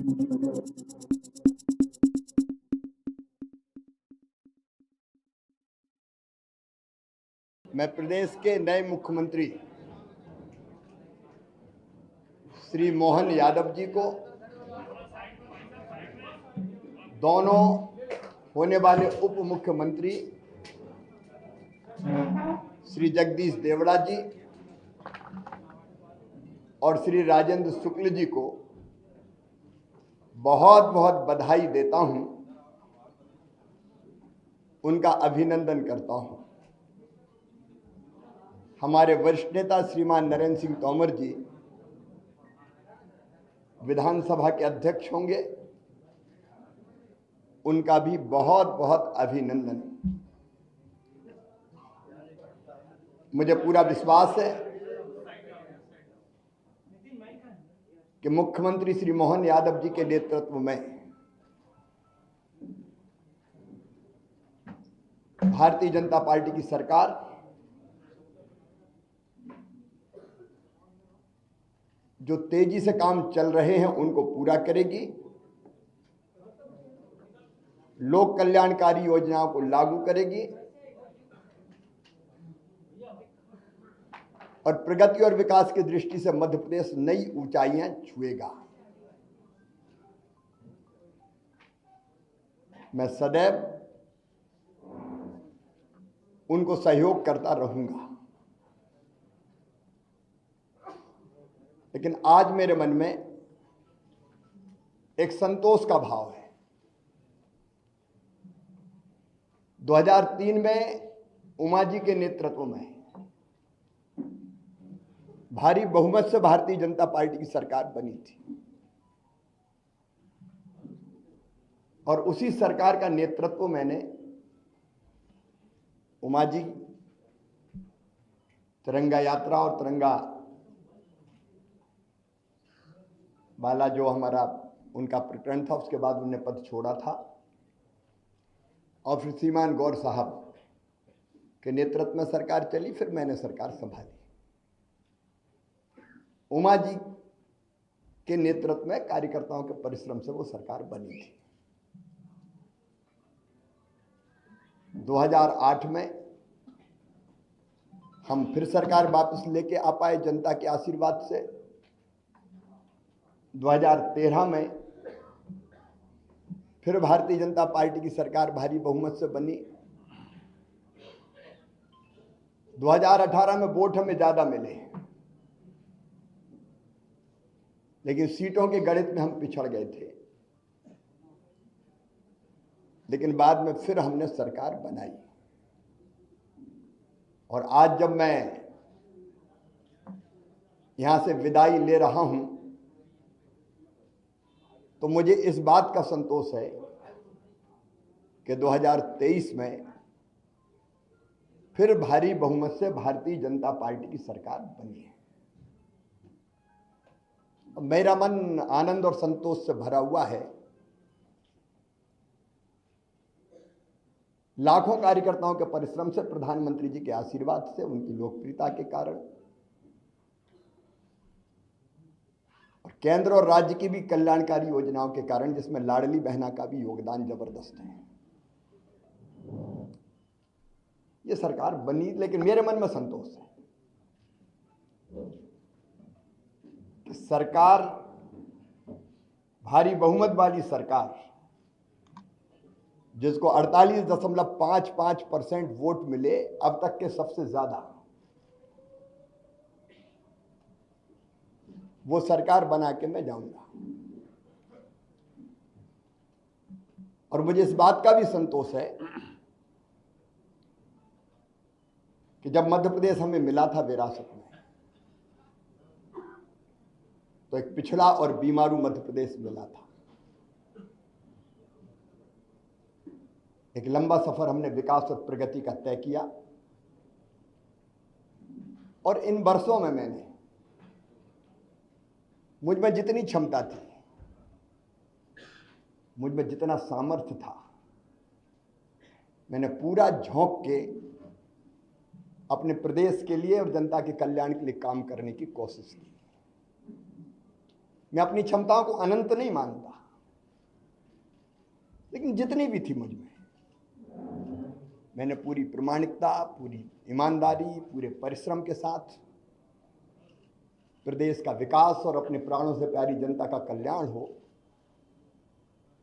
मैं प्रदेश के नए मुख्यमंत्री श्री मोहन यादव जी को दोनों होने वाले उप मुख्यमंत्री श्री जगदीश देवड़ा जी और श्री राजेंद्र शुक्ल जी को बहुत बहुत बधाई देता हूं, उनका अभिनंदन करता हूं। हमारे वरिष्ठ नेता श्रीमान नरेंद्र सिंह तोमर जी विधानसभा के अध्यक्ष होंगे, उनका भी बहुत बहुत अभिनंदन। मुझे पूरा विश्वास है कि मुख्यमंत्री श्री मोहन यादव जी के नेतृत्व में भारतीय जनता पार्टी की सरकार जो तेजी से काम चल रहे हैं उनको पूरा करेगी, लोक कल्याणकारी योजनाओं को लागू करेगी और प्रगति और विकास की दृष्टि से मध्य प्रदेश नई ऊंचाइयां छुएगा। मैं सदैव उनको सहयोग करता रहूंगा, लेकिन आज मेरे मन में एक संतोष का भाव है। 2003 में उमा जी के नेतृत्व में भारी बहुमत से भारतीय जनता पार्टी की सरकार बनी थी और उसी सरकार का नेतृत्व मैंने उमा जी तिरंगा यात्रा और तिरंगा वाला जो हमारा उनका प्रकरण था, उसके बाद उन्होंने पद छोड़ा था और फिर श्रीमान गौर साहब के नेतृत्व में सरकार चली, फिर मैंने सरकार संभाली। उमा जी के नेतृत्व में कार्यकर्ताओं के परिश्रम से वो सरकार बनी थी। 2008 में हम फिर सरकार वापस लेके आ पाए जनता के आशीर्वाद से। 2013 में फिर भारतीय जनता पार्टी की सरकार भारी बहुमत से बनी। 2018 में वोट हमें ज्यादा मिले, लेकिन सीटों के गणित में हम पिछड़ गए थे, लेकिन बाद में फिर हमने सरकार बनाई। और आज जब मैं यहां से विदाई ले रहा हूं तो मुझे इस बात का संतोष है कि 2023 में फिर भारी बहुमत से भारतीय जनता पार्टी की सरकार बनी है। मेरा मन आनंद और संतोष से भरा हुआ है। लाखों कार्यकर्ताओं के परिश्रम से, प्रधानमंत्री जी के आशीर्वाद से, उनकी लोकप्रियता के कारण और केंद्र और राज्य की भी कल्याणकारी योजनाओं के कारण, जिसमें लाडली बहना का भी योगदान जबरदस्त है, ये सरकार बनी। लेकिन मेरे मन में संतोष है कि सरकार, भारी बहुमत वाली सरकार, जिसको 48.55% वोट मिले, अब तक के सबसे ज्यादा, वो सरकार बना के मैं जाऊंगा। और मुझे इस बात का भी संतोष है कि जब मध्य प्रदेश हमें मिला था विरासत में, तो एक पिछड़ा और बीमारू मध्य प्रदेश मिला था। एक लंबा सफर हमने विकास और प्रगति का तय किया और इन वर्षों में मैंने, मुझ में जितनी क्षमता थी, मुझ में जितना सामर्थ्य था, मैंने पूरा झोंक के अपने प्रदेश के लिए और जनता के कल्याण के लिए काम करने की कोशिश की। मैं अपनी क्षमताओं को अनंत नहीं मानता, लेकिन जितनी भी थी मुझ में, मैंने पूरी प्रामाणिकता, पूरी ईमानदारी, पूरे परिश्रम के साथ प्रदेश का विकास और अपने प्राणों से प्यारी जनता का कल्याण हो,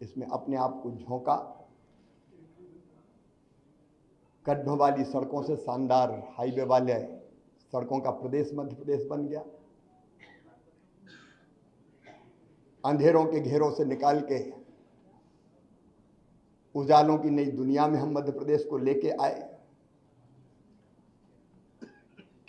इसमें अपने आप को झोंका। गड्ढों वाली सड़कों से शानदार हाईवे वाले सड़कों का प्रदेश मध्य प्रदेश बन गया। अंधेरों के घेरों से निकाल के उजालों की नई दुनिया में हम मध्य प्रदेश को लेके आए।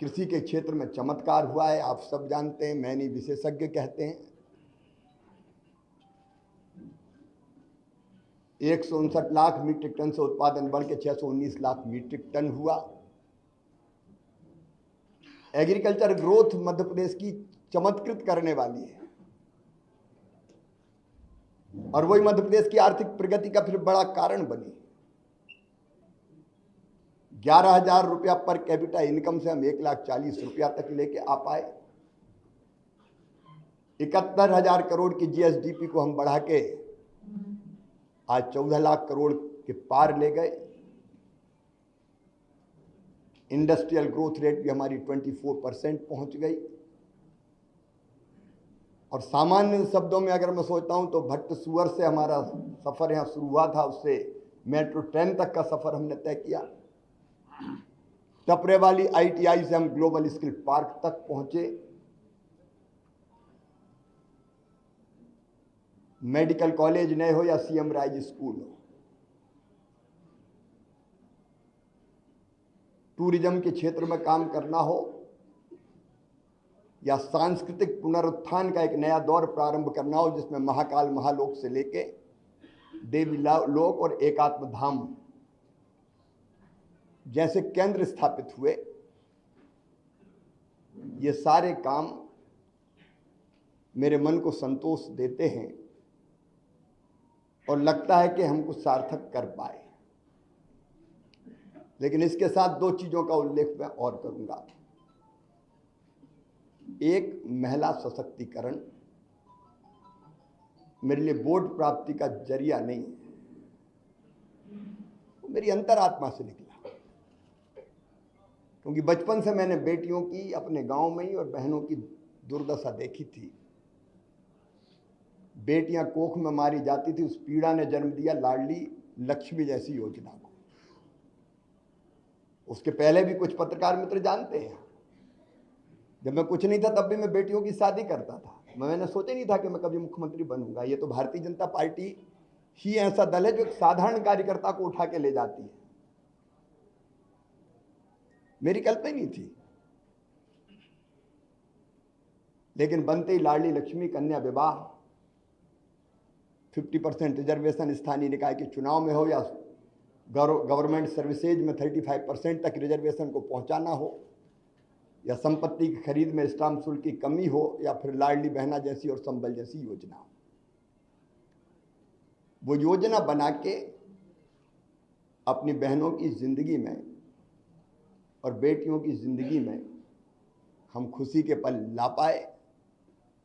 कृषि के क्षेत्र में चमत्कार हुआ है, आप सब जानते हैं, मैं नहीं विशेषज्ञ कहते हैं। 159 लाख मीट्रिक टन से उत्पादन बढ़ के 619 लाख मीट्रिक टन हुआ। एग्रीकल्चर ग्रोथ मध्य प्रदेश की चमत्कृत करने वाली है, और वही मध्य प्रदेश की आर्थिक प्रगति का फिर बड़ा कारण बनी। 11,000 रुपया पर कैपिटा इनकम से हम 1,40,000 रुपया तक लेके आ पाए। 71,000 करोड़ की जीएसडीपी को हम बढ़ा के आज 14 लाख करोड़ के पार ले गए। इंडस्ट्रियल ग्रोथ रेट भी हमारी 24% पहुंच गई। और सामान्य शब्दों में अगर मैं सोचता हूं तो भट्ट सुअर से हमारा सफर यहां शुरू हुआ था, उससे मेट्रो ट्रेन तक का सफर हमने तय किया। टपरे वाली आईटीआई से हम ग्लोबल स्किल पार्क तक पहुंचे। मेडिकल कॉलेज नए हो या सीएम राइज स्कूल हो, टूरिज्म के क्षेत्र में काम करना हो या सांस्कृतिक पुनरुत्थान का एक नया दौर प्रारंभ करना हो, जिसमें महाकाल महालोक से लेके देवी लोक और एकात्म धाम जैसे केंद्र स्थापित हुए, ये सारे काम मेरे मन को संतोष देते हैं और लगता है कि हम कुछ सार्थक कर पाए। लेकिन इसके साथ दो चीजों का उल्लेख मैं और करूंगा। एक, महिला सशक्तिकरण मेरे लिए वोट प्राप्ति का जरिया नहीं, मेरी अंतरात्मा से निकला, क्योंकि बचपन से मैंने बेटियों की अपने गांव में ही और बहनों की दुर्दशा देखी थी। बेटियां कोख में मारी जाती थी, उस पीड़ा ने जन्म दिया लाडली लक्ष्मी जैसी योजना को। उसके पहले भी कुछ पत्रकार मित्र जानते हैं, जब मैं कुछ नहीं था तब भी मैं बेटियों की शादी करता था। मैंने सोचा नहीं था कि मैं कभी मुख्यमंत्री बनूंगा। ये तो भारतीय जनता पार्टी ही ऐसा दल है जो एक साधारण कार्यकर्ता को उठा के ले जाती है, मेरी कल्पना नहीं थी। लेकिन बनते ही लाडली लक्ष्मी, कन्या विवाह, 50% रिजर्वेशन स्थानीय निकाय के चुनाव में हो या गवर्नमेंट सर्विसेज में 35% तक रिजर्वेशन को पहुंचाना हो, या संपत्ति की खरीद में स्टाम्प शुल्क की कमी हो, या फिर लाडली बहना जैसी और संबल जैसी योजना हो। वो योजना बना के अपनी बहनों की जिंदगी में और बेटियों की जिंदगी में हम खुशी के पल ला पाए।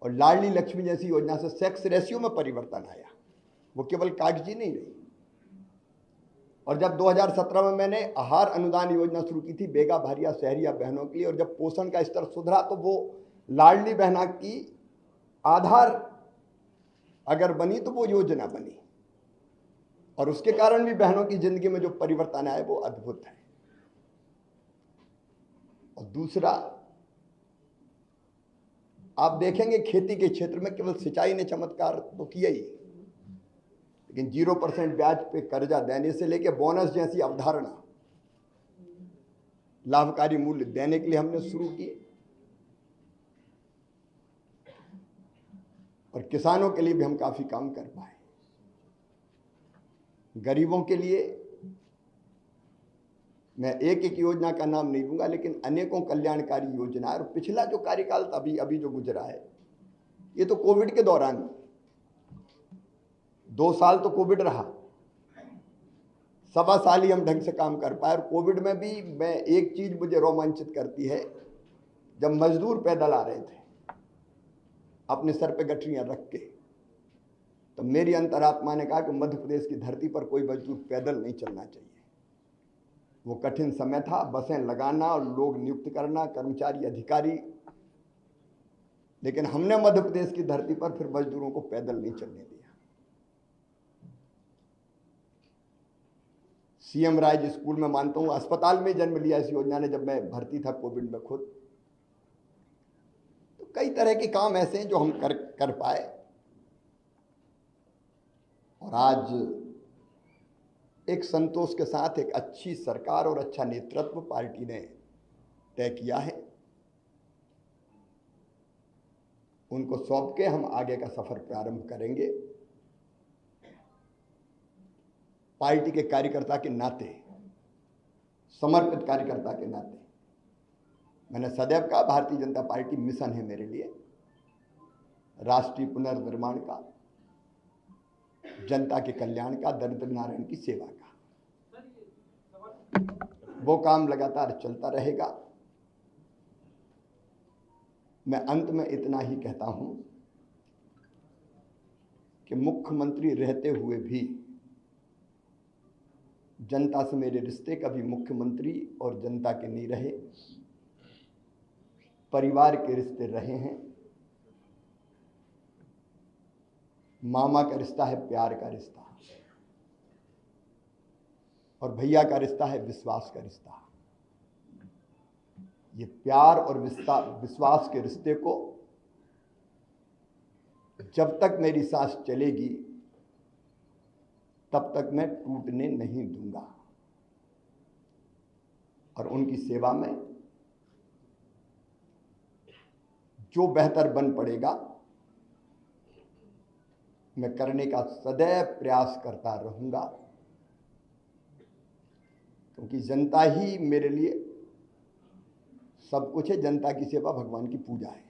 और लाडली लक्ष्मी जैसी योजना से सेक्स रेशियो में परिवर्तन आया, वो केवल कागजी नहीं रही। और जब 2017 में मैंने आहार अनुदान योजना शुरू की थी बेगा भारिया शहरिया बहनों के लिए, और जब पोषण का स्तर सुधरा तो वो लाडली बहना की आधार अगर बनी तो वो योजना बनी, और उसके कारण भी बहनों की जिंदगी में जो परिवर्तन आया वो अद्भुत है। और दूसरा, आप देखेंगे खेती के क्षेत्र में केवल सिंचाई ने चमत्कार तो किया ही, लेकिन 0% ब्याज पे कर्जा देने से लेके बोनस जैसी अवधारणा लाभकारी मूल्य देने के लिए हमने शुरू किए। और किसानों के लिए भी हम काफी काम कर पाए। गरीबों के लिए मैं एक एक योजना का नाम नहीं लूंगा, लेकिन अनेकों कल्याणकारी योजनाएं। और पिछला जो कार्यकाल अभी जो गुजरा है, ये तो कोविड के दौरान 2 साल तो कोविड रहा, 1.25 साल ही हम ढंग से काम कर पाए। और कोविड में भी मैं एक चीज मुझे रोमांचित करती है, जब मजदूर पैदल आ रहे थे अपने सर पे गठरियां रख के, तो मेरी अंतरात्मा ने कहा कि मध्य प्रदेश की धरती पर कोई मजदूर पैदल नहीं चलना चाहिए। वो कठिन समय था, बसें लगाना और लोग नियुक्त करना, कर्मचारी अधिकारी, लेकिन हमने मध्य प्रदेश की धरती पर फिर मजदूरों को पैदल नहीं चलने दिया। सीएम राज स्कूल में मानता हूं, अस्पताल में जन्म लिया इस योजना ने। जब मैं भर्ती था कोविड में खुद, तो कई तरह के काम ऐसे हैं जो हम कर पाए। और आज एक संतोष के साथ एक अच्छी सरकार और अच्छा नेतृत्व पार्टी ने तय किया है। उनको सौंप के हम आगे का सफर प्रारंभ करेंगे। पार्टी के कार्यकर्ता के नाते, समर्पित कार्यकर्ता के नाते, मैंने सदैव कहा भारतीय जनता पार्टी मिशन है मेरे लिए, राष्ट्रीय पुनर्निर्माण का, जनता के कल्याण का, दरिद्र नारायण की सेवा का। वो काम लगातार चलता रहेगा। मैं अंत में इतना ही कहता हूं कि मुख्यमंत्री रहते हुए भी जनता से मेरे रिश्ते कभी मुख्यमंत्री और जनता के नहीं रहे, परिवार के रिश्ते रहे हैं। मामा का रिश्ता है प्यार का रिश्ता, और भैया का रिश्ता है विश्वास का रिश्ता। ये प्यार और विश्वास के रिश्ते को जब तक मेरी सांस चलेगी तब तक मैं टूटने नहीं दूंगा। और उनकी सेवा में जो बेहतर बन पड़ेगा मैं करने का सदैव प्रयास करता रहूंगा, क्योंकि जनता ही मेरे लिए सब कुछ है। जनता की सेवा भगवान की पूजा है।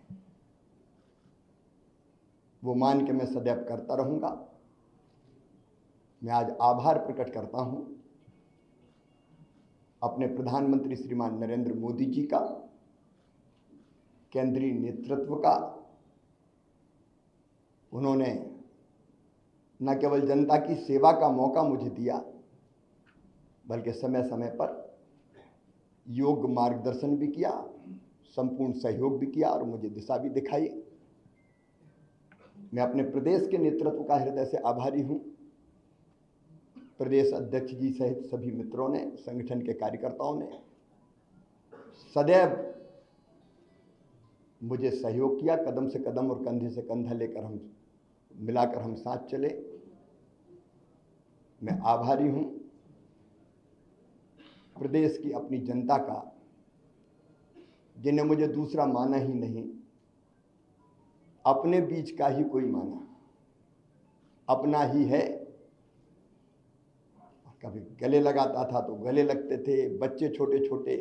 वो मान के मैं सदैव करता रहूंगा। मैं आज आभार प्रकट करता हूं अपने प्रधानमंत्री श्रीमान नरेंद्र मोदी जी का, केंद्रीय नेतृत्व का। उन्होंने न केवल जनता की सेवा का मौका मुझे दिया, बल्कि समय समय पर योग्य मार्गदर्शन भी किया, संपूर्ण सहयोग भी किया और मुझे दिशा भी दिखाई। मैं अपने प्रदेश के नेतृत्व का हृदय से आभारी हूं। प्रदेश अध्यक्ष जी सहित सभी मित्रों ने, संगठन के कार्यकर्ताओं ने सदैव मुझे सहयोग किया। कदम से कदम और कंधे से कंधा लेकर हम मिलाकर हम साथ चले। मैं आभारी हूं प्रदेश की अपनी जनता का, जिन्हें मुझे दूसरा माना ही नहीं, अपने बीच का ही कोई माना, अपना ही है। कभी गले लगाता था तो गले लगते थे, बच्चे छोटे छोटे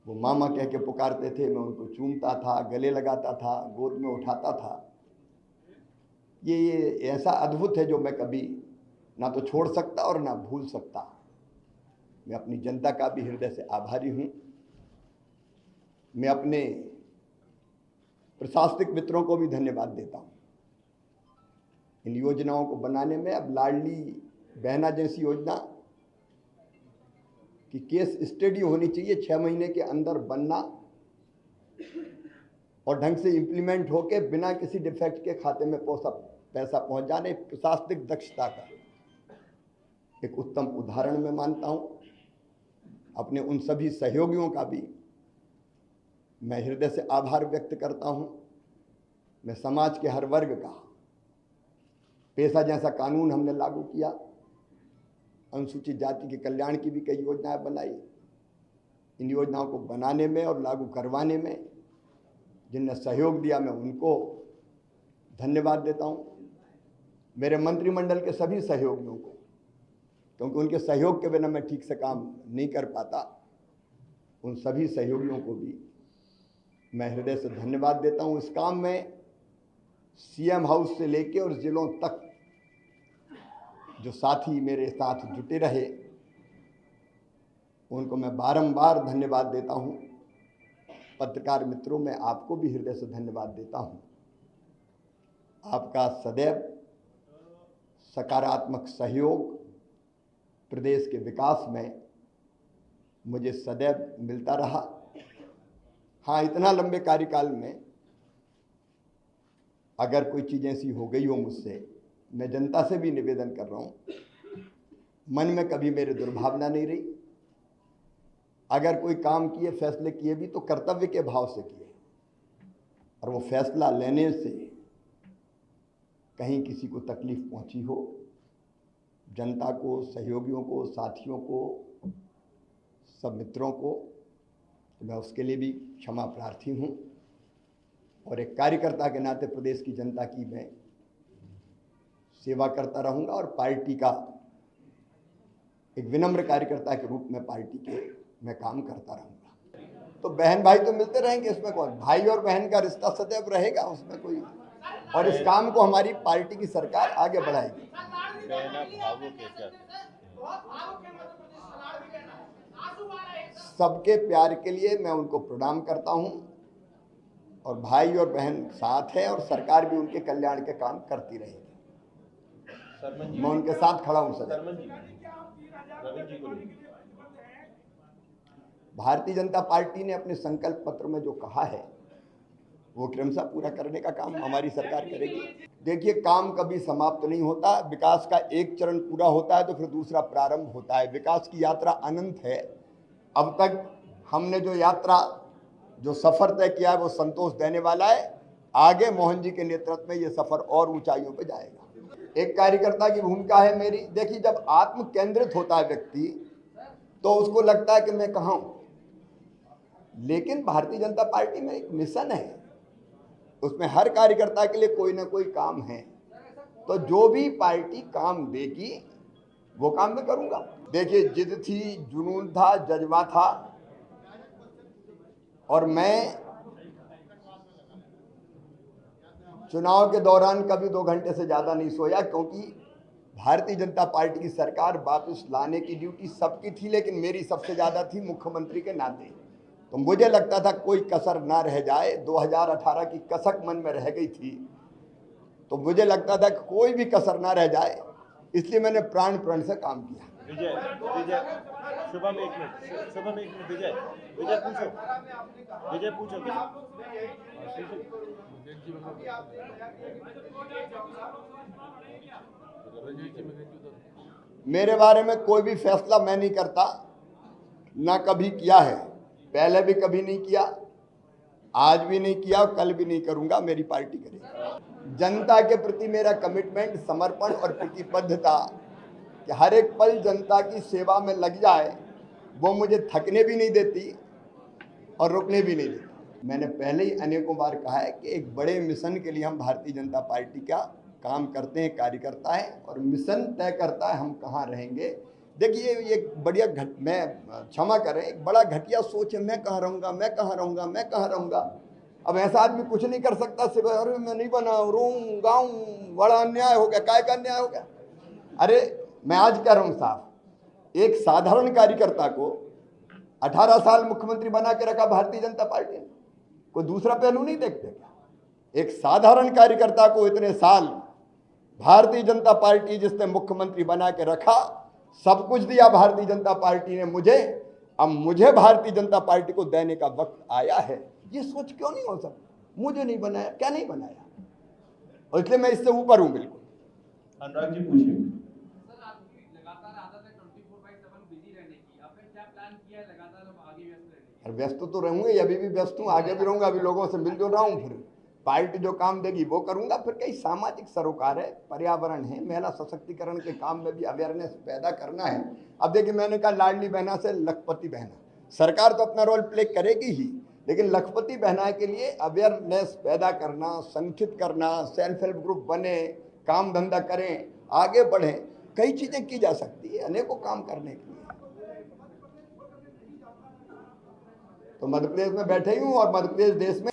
वो मामा कह के पुकारते थे, मैं उनको चूमता था, गले लगाता था, गोद में उठाता था। ये ऐसा अद्भुत है जो मैं कभी ना तो छोड़ सकता और ना भूल सकता। मैं अपनी जनता का भी हृदय से आभारी हूं। मैं अपने प्रशासनिक मित्रों को भी धन्यवाद देता हूं इन योजनाओं को बनाने में। अब लाडली बहना जैसी योजना की केस स्टडी होनी चाहिए, 6 महीने के अंदर बनना और ढंग से इंप्लीमेंट होके बिना किसी डिफेक्ट के खाते में पैसा पहुंच जाने। प्रशासनिक दक्षता का एक उत्तम उदाहरण मैं मानता हूं। अपने उन सभी सहयोगियों का भी मैं हृदय से आभार व्यक्त करता हूं। मैं समाज के हर वर्ग का, पेशा जैसा कानून हमने लागू किया, अनुसूचित जाति के कल्याण की भी कई योजनाएं बनाई। इन योजनाओं को बनाने में और लागू करवाने में जिनने सहयोग दिया, मैं उनको धन्यवाद देता हूं। मेरे मंत्रिमंडल के सभी सहयोगियों को, क्योंकि उनके सहयोग के बिना मैं ठीक से काम नहीं कर पाता, उन सभी सहयोगियों को भी मैं हृदय से धन्यवाद देता हूं। इस काम में सीएम हाउस से लेके और जिलों तक जो साथी मेरे साथ जुटे रहे, उनको मैं बारंबार धन्यवाद देता हूं। पत्रकार मित्रों, मैं आपको भी हृदय से धन्यवाद देता हूं। आपका सदैव सकारात्मक सहयोग प्रदेश के विकास में मुझे सदैव मिलता रहा। हाँ, इतना लंबे कार्यकाल में अगर कोई चीज़ ऐसी हो गई हो मुझसे, मैं जनता से भी निवेदन कर रहा हूँ, मन में कभी मेरे दुर्भावना नहीं रही। अगर कोई काम किए, फैसले किए भी तो कर्तव्य के भाव से किए, और वो फैसला लेने से कहीं किसी को तकलीफ पहुंची हो, जनता को, सहयोगियों को, साथियों को, सब मित्रों को, तो मैं उसके लिए भी क्षमा प्रार्थी हूँ। और एक कार्यकर्ता के नाते प्रदेश की जनता की मैं सेवा करता रहूँगा और पार्टी का एक विनम्र कार्यकर्ता के रूप में पार्टी के मैं काम करता रहूँगा। तो बहन भाई तो मिलते रहेंगे, इसमें कौन, भाई और बहन का रिश्ता सदैव रहेगा, उसमें कोई, और इस काम को हमारी पार्टी की सरकार आगे बढ़ाएगी। सबके प्यार के लिए मैं उनको प्रणाम करता हूं, और भाई और बहन साथ है, और सरकार भी उनके कल्याण के काम करती रहेगी। मैं उनके साथ खड़ा हूं सर। भारतीय जनता पार्टी ने अपने संकल्प पत्र में जो कहा है वो क्रमशः पूरा करने का काम हमारी सरकार करेगी। देखिए, काम कभी समाप्त नहीं होता। विकास का एक चरण पूरा होता है तो फिर दूसरा प्रारंभ होता है। विकास की यात्रा अनंत है। अब तक हमने जो यात्रा, जो सफर तय किया है वो संतोष देने वाला है। आगे मोहन जी के नेतृत्व में ये सफर और ऊंचाइयों पे जाएगा। एक कार्यकर्ता की भूमिका है मेरी। देखिए, जब आत्म केंद्रित होता है व्यक्ति तो उसको लगता है कि मैं कहाँ हूं, लेकिन भारतीय जनता पार्टी में एक मिशन है, उसमें हर कार्यकर्ता के लिए कोई ना कोई काम है। तो जो भी पार्टी काम देगी वो काम मैं करूंगा। देखिए, जिद थी, जुनून था, जज्बा था, और मैं चुनाव के दौरान कभी 2 घंटे से ज्यादा नहीं सोया, क्योंकि भारतीय जनता पार्टी की सरकार वापस लाने की ड्यूटी सबकी थी, लेकिन मेरी सबसे ज्यादा थी मुख्यमंत्री के नाते। तो मुझे लगता था कोई कसर ना रह जाए। 2018 की कसक मन में रह गई थी, तो मुझे लगता था कि कोई भी कसर ना रह जाए, इसलिए मैंने प्राण प्रण से काम किया। शुभम एक मिनट विजय पूछो। मेरे बारे में कोई भी फैसला मैं नहीं करता, ना कभी किया है, पहले भी कभी नहीं किया, आज भी नहीं किया, कल भी नहीं करूंगा। मेरी पार्टी करेगी। जनता के प्रति मेरा कमिटमेंट, समर्पण और प्रतिबद्धता कि हर एक पल जनता की सेवा में लग जाए, वो मुझे थकने भी नहीं देती और रुकने भी नहीं देती। मैंने पहले ही अनेकों बार कहा है कि एक बड़े मिशन के लिए हम भारतीय जनता पार्टी का काम करते हैं, कार्यकर्ता है, और मिशन तय करता है हम कहाँ रहेंगे। देखिए, ये बढ़िया मैं क्षमा करें, एक बड़ा घटिया सोच है, मैं कहाँ रहूँगा, मैं कहाँ रहूँगा, मैं कहाँ रहूँगा। अब ऐसा आदमी कुछ नहीं कर सकता, सिर्फ अरे मैं नहीं बना, रोऊं गाऊं, बड़ा अन्याय हो गया। काय का अन्याय हो गया? अरे मैं आज कह रहा हूँ साहब, एक साधारण कार्यकर्ता को 18 साल मुख्यमंत्री बना के रखा भारतीय जनता पार्टी ने। कोई दूसरा पहलू नहीं देखते क्या? एक साधारण कार्यकर्ता को इतने साल भारतीय जनता पार्टी जिसने मुख्यमंत्री बना के रखा, सब कुछ दिया भारतीय जनता पार्टी ने मुझे, अब मुझे भारतीय जनता पार्टी को देने का वक्त आया है। ये सोच क्यों नहीं हो सकती? मुझे नहीं बनाया, क्या नहीं बनाया, और इसलिए मैं इससे ऊपर हूं बिल्कुल। अनुराग जी पूछिए। सर, आपकी लगातार आदत है 24/7 बिजी रहने की, आपने क्या प्लान किया है लगातार अब आगे व्यस्त रहने की? व्यस्त तो रहूंगा, अभी भी व्यस्त हूँ, आगे भी रहूंगा। अभी लोगों से मिल जुल रहा हूँ, फिर पार्टी जो काम देगी वो करूंगा। फिर कई सामाजिक सरोकार है, पर्यावरण है, महिला सशक्तिकरण के काम में भी अवेयरनेस पैदा करना है। अब देखिए, मैंने कहा लाडली बहना से लखपति बहना, सरकार तो अपना रोल प्ले करेगी ही, लेकिन लखपति बहना के लिए अवेयरनेस पैदा करना, संगठित करना, सेल्फ हेल्प ग्रुप बने, काम धंधा करें, आगे बढ़ें, कई चीजें की जा सकती है अनेकों काम करने के लिए। तो मध्य प्रदेश में बैठे ही हूँ, और मध्य प्रदेश देश में